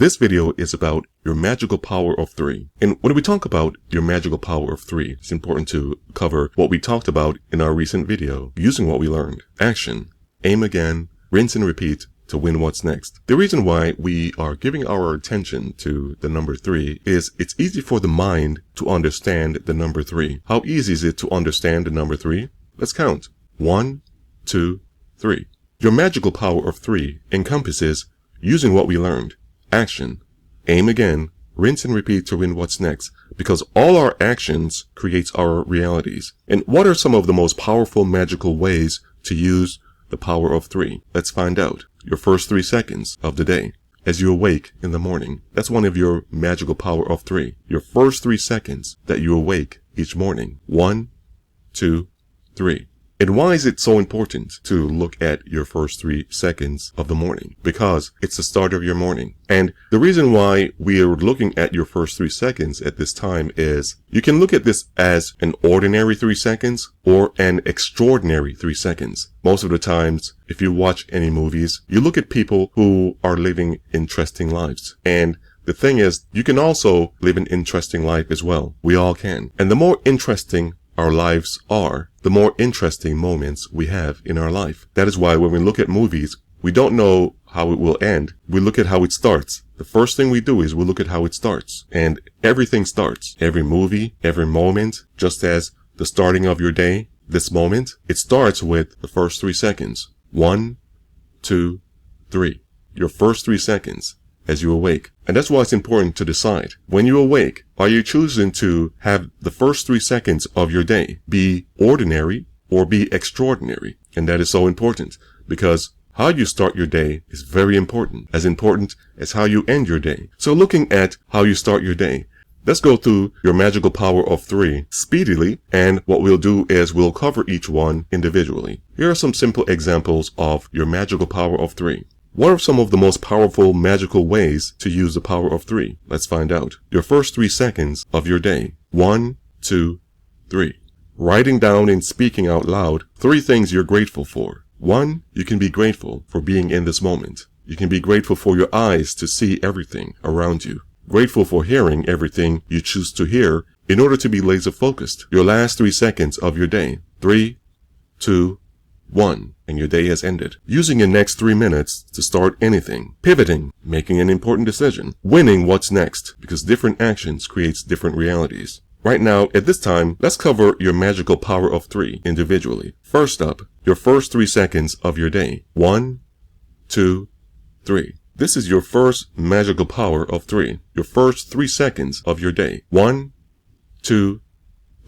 This video is about your magical power of 3. And when we talk about your magical power of 3, it's important to cover what we talked about in our recent video, using what we learned. Action, aim again, rinse and repeat to win what's next. The reason why we are giving our attention to the number 3 is it's easy for the mind to understand the number 3. How easy is it to understand the number 3? Let's count. 1, 2, 3. Your magical power of 3 encompasses using what we learned. Action, aim again, rinse and repeat to win what's next, because all our actions creates our realities. And what are some of the most powerful magical ways to use the power of 3? Let's find out. Your first 3 seconds of the day as you awake in the morning. That's one of your magical power of 3. Your first 3 seconds that you awake each morning. 1, 2, 3. And why is it so important to look at your first 3 seconds of the morning? Because it's the start of your morning. And the reason why we are looking at your first 3 seconds at this time is you can look at this as an ordinary 3 seconds or an extraordinary 3 seconds. Most of the times, if you watch any movies, you look at people who are living interesting lives. And the thing is, you can also live an interesting life as well. We all can. And the more interesting our lives are, the more interesting moments we have in our life. That is why when we look at movies, we don't know how it will end. We look at how it starts. The first thing we do is we look at how it starts. And everything starts. Every movie, every moment, just as the starting of your day, this moment, it starts with the first 3 seconds. 1, 2, 3. Your first 3 seconds as you awake. And that's why it's important to decide. When you awake, are you choosing to have the first 3 seconds of your day be ordinary or be extraordinary? And that is so important because how you start your day is very important as how you end your day. So looking at how you start your day, let's go through your magical power of 3 speedily. And what we'll do is we'll cover each one individually. Here are some simple examples of your magical power of 3. What are some of the most powerful magical ways to use the power of 3? Let's find out. Your first 3 seconds of your day. 1, 2, 3. Writing down and speaking out loud 3 things you're grateful for. 1, you can be grateful for being in this moment. You can be grateful for your eyes to see everything around you. Grateful for hearing everything you choose to hear in order to be laser focused. Your last 3 seconds of your day. 3, 2, 1, and your day has ended. Using your next 3 minutes to start anything. Pivoting, making an important decision. Winning what's next, because different actions creates different realities. Right now, at this time, let's cover your magical power of 3 individually. First up, your first 3 seconds of your day. 1, 2, 3. This is your first magical power of 3. Your first 3 seconds of your day. 1, 2,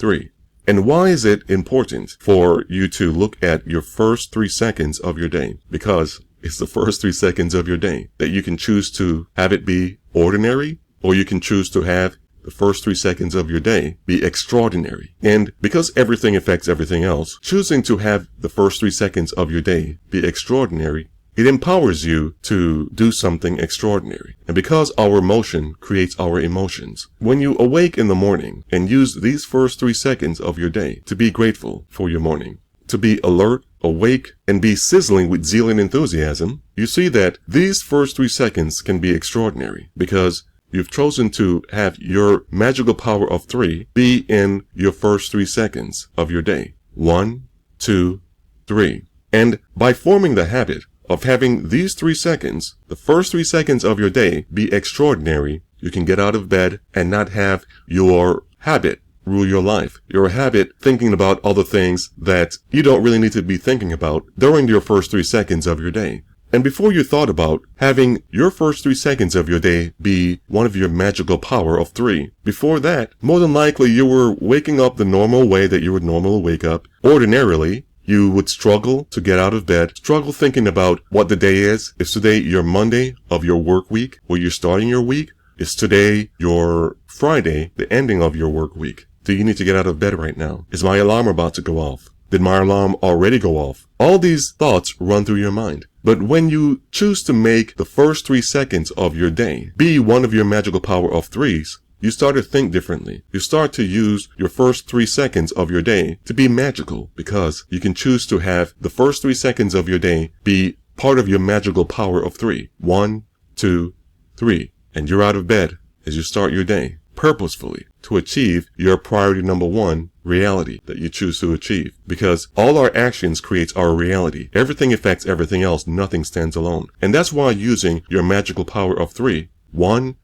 3. And why is it important for you to look at your first 3 seconds of your day? Because it's the first 3 seconds of your day that you can choose to have it be ordinary, or you can choose to have the first 3 seconds of your day be extraordinary. And because everything affects everything else, choosing to have the first 3 seconds of your day be extraordinary, it empowers you to do something extraordinary. And because our motion creates our emotions, when you awake in the morning and use these first 3 seconds of your day to be grateful for your morning, to be alert, awake, and be sizzling with zeal and enthusiasm, you see that these first 3 seconds can be extraordinary because you've chosen to have your magical power of 3 be in your first 3 seconds of your day. 1, 2, 3. And by forming the habit of having these 3 seconds, the first 3 seconds of your day be extraordinary, you can get out of bed and not have your habit rule your life. Your habit thinking about other things that you don't really need to be thinking about during your first 3 seconds of your day. And before you thought about having your first 3 seconds of your day be one of your magical power of 3, before that, more than likely you were waking up the normal way that you would normally wake up. Ordinarily, you would struggle to get out of bed, struggle thinking about what the day is. Is today your Monday of your work week, where you're starting your week? Is today your Friday, the ending of your work week? Do you need to get out of bed right now? Is my alarm about to go off? Did my alarm already go off? All these thoughts run through your mind. But when you choose to make the first 3 seconds of your day be one of your magical power of 3s, you start to think differently. You start to use your first 3 seconds of your day to be magical because you can choose to have the first 3 seconds of your day be part of your magical power of 3. 1, 2, 3. and you're out of bed as you start your day purposefully to achieve your priority number one reality that you choose to achieve. Because all our actions creates our reality. Everything affects everything else. Nothing stands alone. And that's why using your magical power of 3, 1,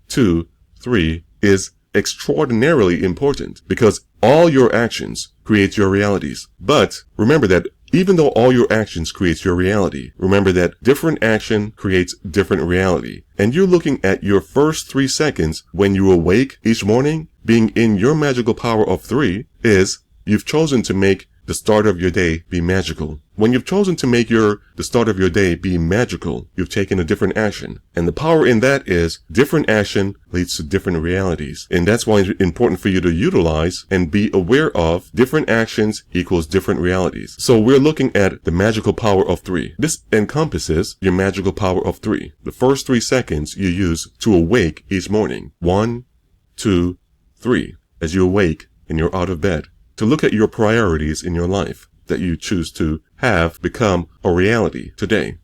2, 3 is extraordinarily important, because all your actions create your realities. But remember that even though all your actions create your reality, remember that different action creates different reality. And you're looking at your first 3 seconds when you awake each morning, being in your magical power of 3 is you've chosen to make the start of your day be magical. When you've chosen to make the start of your day be magical, you've taken a different action. And the power in that is different action leads to different realities. And that's why it's important for you to utilize and be aware of different actions equals different realities. So we're looking at the magical power of 3. This encompasses your magical power of 3. The first 3 seconds you use to awake each morning. 1, 2, 3. As you awake and you're out of bed, to look at your priorities in your life that you choose to have become a reality today.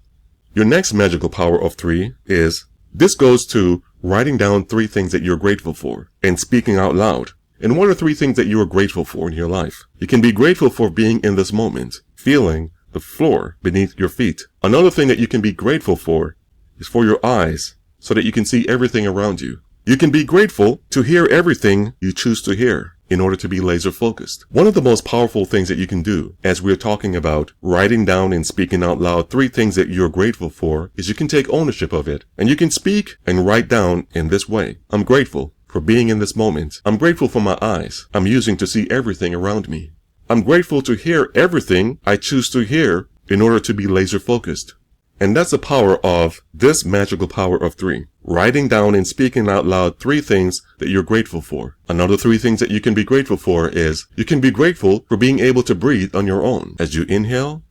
Your next magical power of 3 is, this goes to writing down 3 things that you're grateful for and speaking out loud. And what are 3 things that you are grateful for in your life? You can be grateful for being in this moment, feeling the floor beneath your feet. Another thing that you can be grateful for is for your eyes, so that you can see everything around you. You can be grateful to hear everything you choose to hear in order to be laser focused. One of the most powerful things that you can do, as we're talking about writing down and speaking out loud 3 things that you're grateful for, is you can take ownership of it. And you can speak and write down in this way. I'm grateful for being in this moment. I'm grateful for my eyes I'm using to see everything around me. I'm grateful to hear everything I choose to hear in order to be laser focused. And that's the power of this magical power of 3. Writing down and speaking out loud 3 things that you're grateful for. Another 3 things that you can be grateful for is you can be grateful for being able to breathe on your own. As you inhale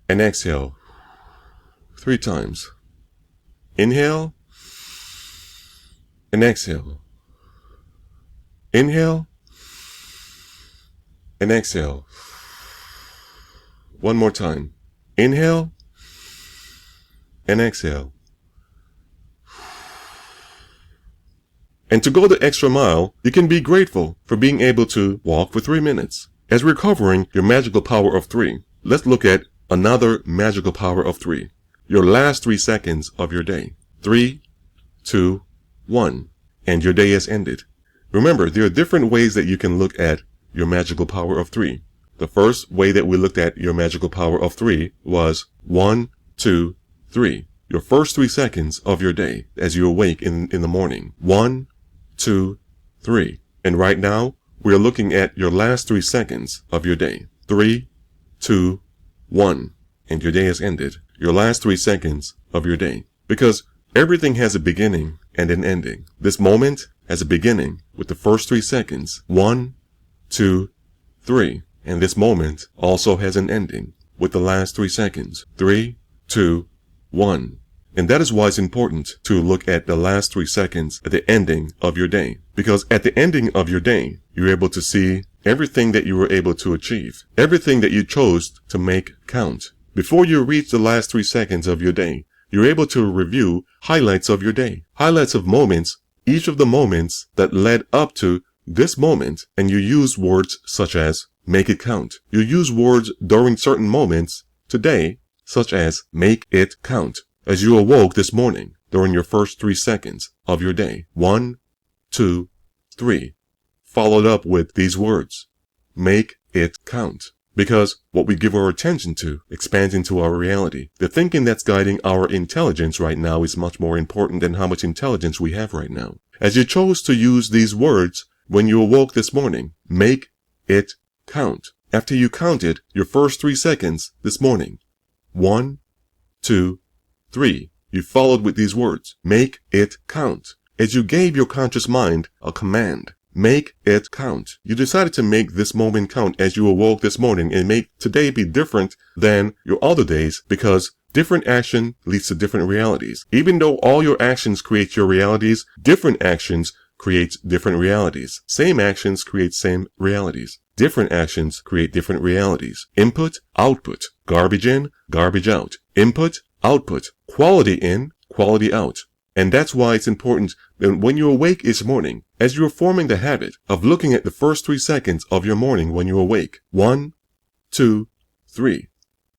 and exhale 3 times. Inhale and exhale. Inhale and exhale. One more time. Inhale and exhale. And to go the extra mile, you can be grateful for being able to walk for 3 minutes. As we're covering your magical power of 3, let's look at another magical power of 3. Your last 3 seconds of your day. 3, 2, 1. And your day has ended. Remember, there are different ways that you can look at your magical power of 3. The first way that we looked at your magical power of 3 was 1, 2, 3. Your first 3 seconds of your day as you awake in the morning. 1, 2, 3. And right now, we are looking at your last 3 seconds of your day. 3, 2, 1. And your day has ended. Your last 3 seconds of your day. Because everything has a beginning and an ending. This moment has a beginning with the first 3 seconds. 1, 2, 3. And this moment also has an ending with the last 3 seconds. 3, 2, 1. And that is why it's important to look at the last 3 seconds at the ending of your day. Because at the ending of your day, you're able to see everything that you were able to achieve. Everything that you chose to make count. Before you reach the last 3 seconds of your day, you're able to review highlights of your day. Highlights of moments, each of the moments that led up to this moment. And you use words such as make it count. You use words during certain moments today, such as make it count. As you awoke this morning during your first 3 seconds of your day. 1, 2, 3. Followed up with these words. Make it count. Because what we give our attention to expands into our reality. The thinking that's guiding our intelligence right now is much more important than how much intelligence we have right now. As you chose to use these words when you awoke this morning, make it count. After you counted your first 3 seconds this morning. 1, 2, 3. You followed with these words. Make it count. As you gave your conscious mind a command. Make it count. You decided to make this moment count as you awoke this morning and make today be different than your other days, because different action leads to different realities. Even though all your actions create your realities, different actions create different realities. Same actions create same realities. Different actions create different realities. Input, output. Garbage in, garbage out. Input, output. Quality in, quality out. And that's why it's important that when you awake each morning, as you're forming the habit of looking at the first 3 seconds of your morning when you awake, 1, 2, 3,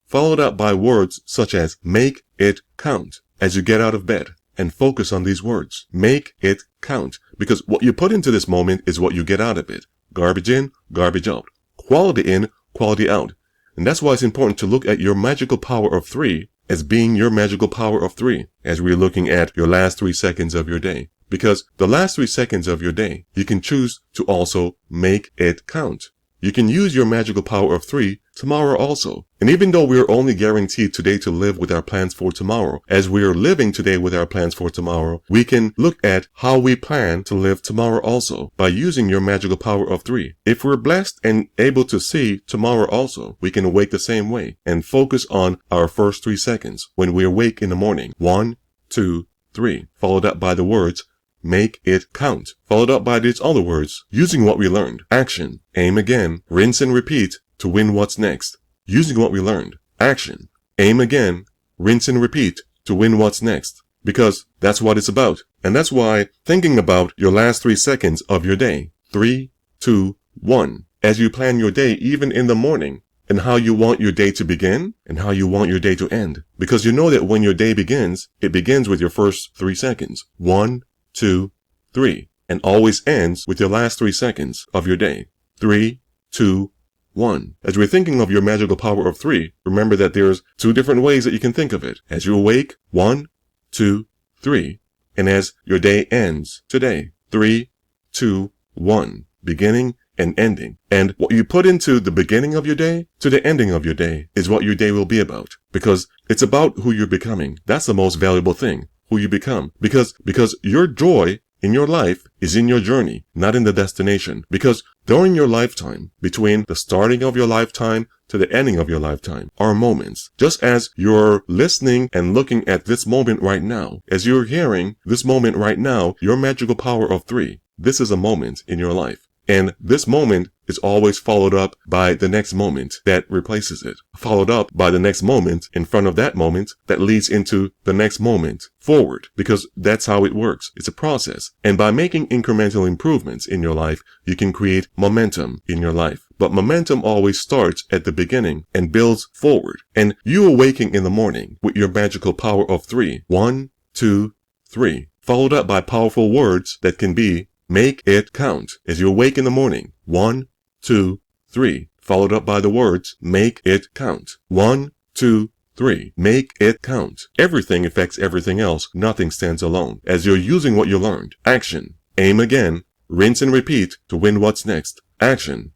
followed up by words such as make it count as you get out of bed, and focus on these words. Make it count, because what you put into this moment is what you get out of it. Garbage in, garbage out. Quality in, quality out. And that's why it's important to look at your magical power of 3 as being your magical power of 3 as we're looking at your last 3 seconds of your day. Because the last 3 seconds of your day, you can choose to also make it count. You can use your magical power of 3 tomorrow also. And even though we are only guaranteed today to live with our plans for tomorrow, as we are living today with our plans for tomorrow, we can look at how we plan to live tomorrow also by using your magical power of 3. If we're blessed and able to see tomorrow also, we can awake the same way and focus on our first 3 seconds when we awake in the morning. 1, 2, 3, followed up by the words, make it count. Followed up by these other words, using what we learned. Action. Aim again. Rinse and repeat to win what's next. Using what we learned. Action. Aim again. Rinse and repeat to win what's next. Because that's what it's about. And that's why thinking about your last 3 seconds of your day. 3, 2, 1. As you plan your day, even in the morning, and how you want your day to begin and how you want your day to end. Because you know that when your day begins, it begins with your first 3 seconds. 1, 2, 3, and always ends with your last 3 seconds of your day. 3, 2, 1. As we're thinking of your magical power of 3, remember that there's 2 different ways that you can think of it. As you awake, 1, 2, 3. And as your day ends today, 3, 2, 1. Beginning and ending. And what you put into the beginning of your day to the ending of your day is what your day will be about. Because it's about who you're becoming. That's the most valuable thing. Who you become. Because your joy in your life is in your journey, not in the destination. Because during your lifetime, between the starting of your lifetime to the ending of your lifetime, are moments. Just as you're listening and looking at this moment right now, as you're hearing this moment right now, your magical power of 3, this is a moment in your life. And this moment is always followed up by the next moment that replaces it. Followed up by the next moment in front of that moment that leads into the next moment forward. Because that's how it works. It's a process. And by making incremental improvements in your life, you can create momentum in your life. But momentum always starts at the beginning and builds forward. And you awaking in the morning with your magical power of 3. 1, 2, 3. Followed up by powerful words that can be make it count. As you awake in the morning, 1, 2, 3, followed up by the words, make it count. 1, 2, 3, make it count. Everything affects everything else. Nothing stands alone. As you're using what you learned. Action. Aim again. Rinse and repeat to win what's next. Action.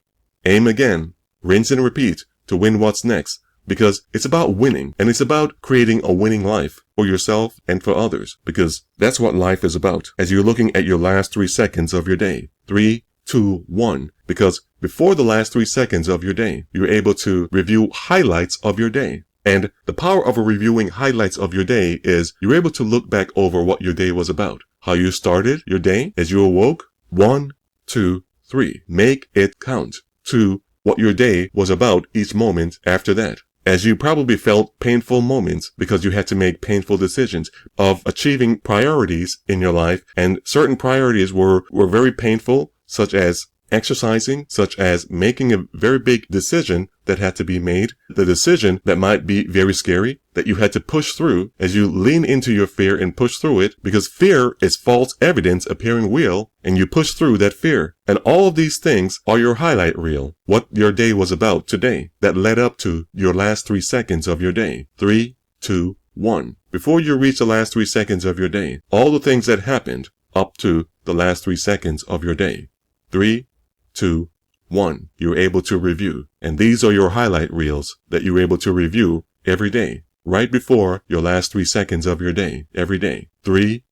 Aim again. Rinse and repeat to win what's next. Because it's about winning, and it's about creating a winning life for yourself and for others, because that's what life is about. As you're looking at your last 3 seconds of your day, 3, 2, 1, because before the last 3 seconds of your day, you're able to review highlights of your day. And the power of reviewing highlights of your day is you're able to look back over what your day was about, how you started your day as you awoke. 1, 2, 3, make it count to what your day was about each moment after that. As you probably felt painful moments because you had to make painful decisions of achieving priorities in your life, and certain priorities were very painful, such as exercising, such as making a very big decision that had to be made, the decision that might be very scary, that you had to push through as you lean into your fear and push through it, because fear is false evidence appearing real, and you push through that fear. And all of these things are your highlight reel, what your day was about today, that led up to your last 3 seconds of your day. 3, 2, 1. Before you reach the last 3 seconds of your day, all the things that happened up to the last 3 seconds of your day. 3, 2, 1. You're able to review. And these are your highlight reels that you're able to review every day, right before your last 3 seconds of your day, every day. 3,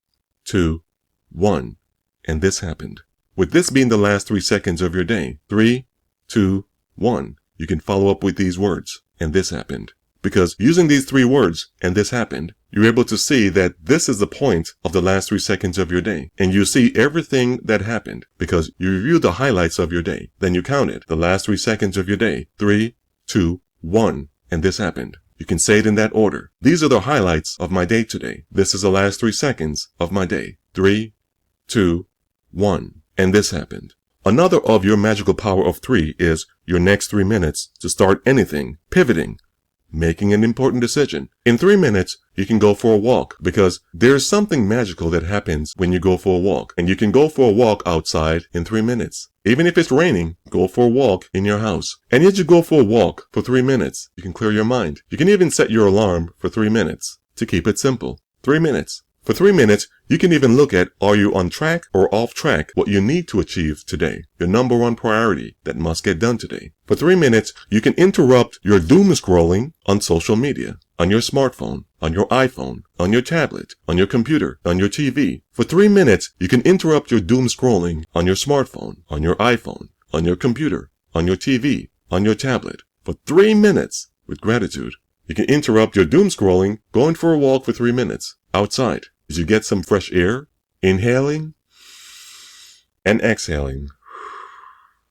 2, 1. And this happened. With this being the last 3 seconds of your day, 3, 2, 1, you can follow up with these words, and this happened. Because using these 3 words, and this happened, you're able to see that this is the point of the last 3 seconds of your day. And you see everything that happened because you reviewed the highlights of your day. Then you counted the last 3 seconds of your day. 3, 2, 1. And this happened. You can say it in that order. These are the highlights of my day today. This is the last 3 seconds of my day. 3, 2, 1. And this happened. Another of your magical power of 3 is your next 3 minutes to start anything, pivoting, making an important decision. In 3 minutes, you can go for a walk because there's something magical that happens when you go for a walk. And you can go for a walk outside in 3 minutes. Even if it's raining, go for a walk in your house. And yet you go for a walk for 3 minutes. You can clear your mind. You can even set your alarm for 3 minutes to keep it simple. 3 minutes. For 3 minutes, you can even look at, are you on track or off track, what you need to achieve today, your number one priority that must get done today. For 3 minutes, you can interrupt your doom scrolling on social media, on your smartphone, on your iPhone, on your tablet, on your computer, on your TV. For 3 minutes, you can interrupt your doom scrolling on your smartphone, on your iPhone, on your computer, on your TV, on your tablet. For 3 minutes, with gratitude. You can interrupt your doom scrolling going for a walk for 3 minutes outside as you get some fresh air, inhaling and exhaling.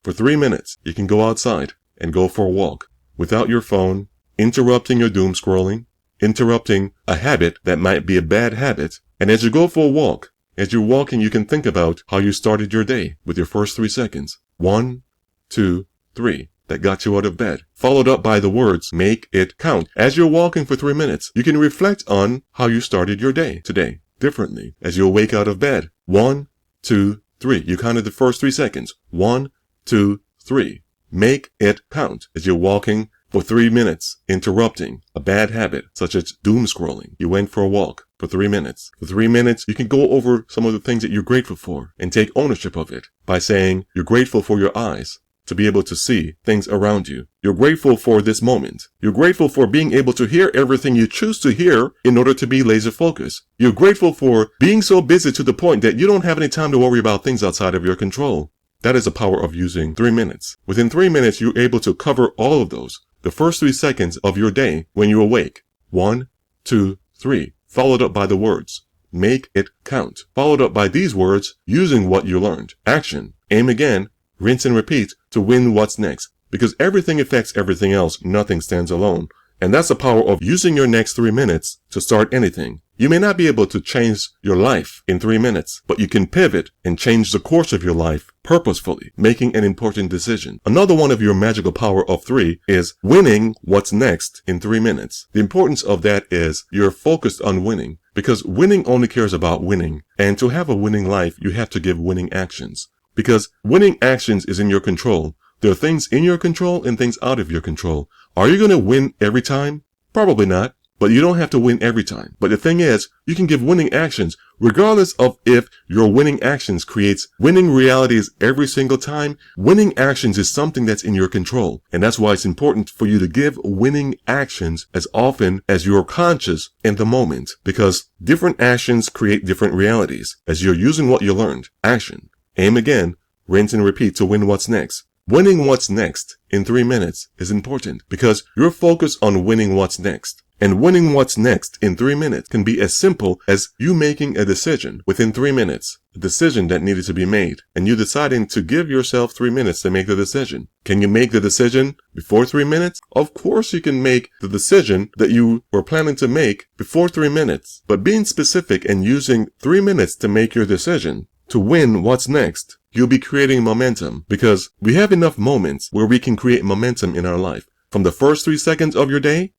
For 3 minutes, you can go outside and go for a walk without your phone, interrupting your doom scrolling, interrupting a habit that might be a bad habit. And as you go for a walk, as you're walking, you can think about how you started your day with your first 3 seconds. 1, 2, 3. That got you out of bed, followed up by the words, make it count. As you're walking for 3 minutes, you can reflect on how you started your day today differently as you wake out of bed. 1, 2, 3. You counted the first 3 seconds. 1, 2, 3. Make it count as you're walking for 3 minutes, interrupting a bad habit such as doom scrolling. You went for a walk for 3 minutes. For 3 minutes, you can go over some of the things that you're grateful for and take ownership of it by saying you're grateful for your eyes, to be able to see things around you. You're grateful for this moment. You're grateful for being able to hear everything you choose to hear in order to be laser focused. You're grateful for being so busy to the point that you don't have any time to worry about things outside of your control. That is the power of using 3 minutes. Within 3 minutes, you're able to cover all of those. The first 3 seconds of your day when you awake. 1, 2, 3. Followed up by the words, make it count. Followed up by these words, using what you learned. Action. Aim again. Rinse and repeat to win what's next. Because everything affects everything else. Nothing stands alone. And that's the power of using your next 3 minutes to start anything. You may not be able to change your life in 3 minutes, but you can pivot and change the course of your life purposefully, making an important decision. Another one of your magical power of 3 is winning what's next in 3 minutes. The importance of that is you're focused on winning, because winning only cares about winning. And to have a winning life, you have to give winning actions. Because winning actions is in your control. There are things in your control and things out of your control. Are you going to win every time? Probably not. But you don't have to win every time. But the thing is, you can give winning actions regardless of if your winning actions creates winning realities every single time. Winning actions is something that's in your control. And that's why it's important for you to give winning actions as often as you're conscious in the moment. Because different actions create different realities as you're using what you learned. Action. Aim again, rinse and repeat to win what's next. Winning what's next in 3 minutes is important because you're focused on winning what's next. And winning what's next in 3 minutes can be as simple as you making a decision within 3 minutes, a decision that needed to be made, and you deciding to give yourself 3 minutes to make the decision. Can you make the decision before 3 minutes? Of course you can make the decision that you were planning to make before 3 minutes, but being specific and using 3 minutes to make your decision to win what's next, you'll be creating momentum because we have enough moments where we can create momentum in our life. From the first 3 seconds of your day,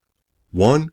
1,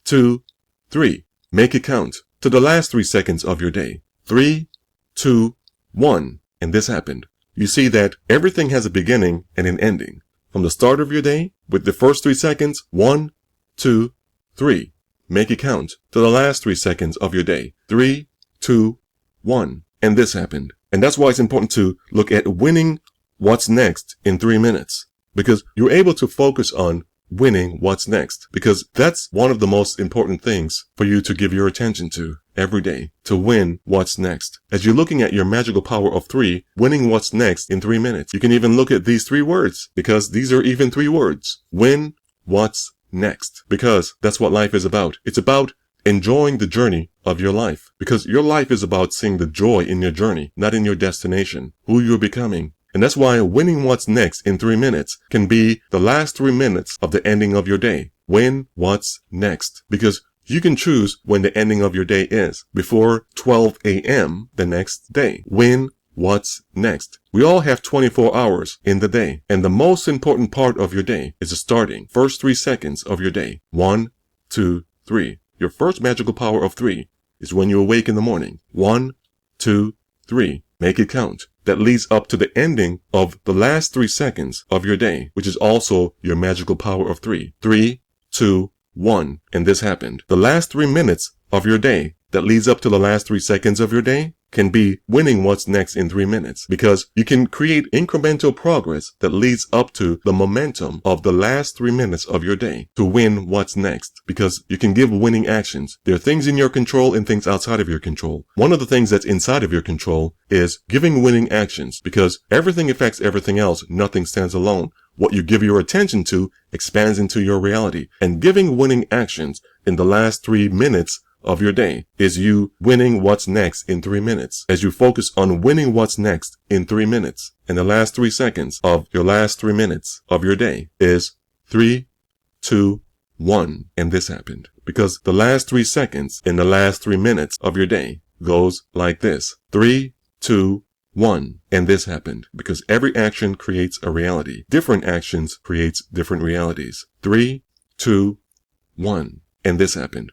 2, 3. Make it count. To the last 3 seconds of your day. 3, 2, 1. And this happened. You see that everything has a beginning and an ending. From the start of your day, with the first 3 seconds, 1, 2, 3. Make it count. To the last 3 seconds of your day. 3, 2, 1. And this happened. And that's why it's important to look at winning what's next in 3 minutes. Because you're able to focus on winning what's next. Because that's one of the most important things for you to give your attention to every day. To win what's next. As you're looking at your magical power of 3, winning what's next in 3 minutes. You can even look at these 3 words. Because these are even 3 words. Win what's next. Because that's what life is about. It's about enjoying the journey of your life. Because your life is about seeing the joy in your journey, not in your destination. Who you're becoming And that's why winning what's next in 3 minutes can be the last 3 minutes of the ending of your day. Win what's next. Because you can choose when the ending of your day is. Before 12 a.m. the next day. Win what's next. We all have 24 hours in the day. And the most important part of your day is the starting first 3 seconds of your day. 1, 2, 3. Your first magical power of 3 is when you awake in the morning. 1, 2, 3. Make it count. That leads up to the ending of the last 3 seconds of your day, which is also your magical power of 3. 3, 2, 1. And this happened. The last 3 minutes of your day that leads up to the last 3 seconds of your day can be winning what's next in 3 minutes, because you can create incremental progress that leads up to the momentum of the last 3 minutes of your day to win what's next, because you can give winning actions. There are things in your control and things outside of your control. One of the things that's inside of your control is giving winning actions, because everything affects everything else. Nothing stands alone. What you give your attention to expands into your reality, and giving winning actions in the last 3 minutes of your day is you winning what's next in 3 minutes. As you focus on winning what's next in 3 minutes, and the last 3 seconds of your last 3 minutes of your day is 3, 2, 1. And this happened. Because the last 3 seconds in the last 3 minutes of your day goes like this. 3, 2, 1. And this happened. Because every action creates a reality. Different actions creates different realities. 3, 2, 1. And this happened.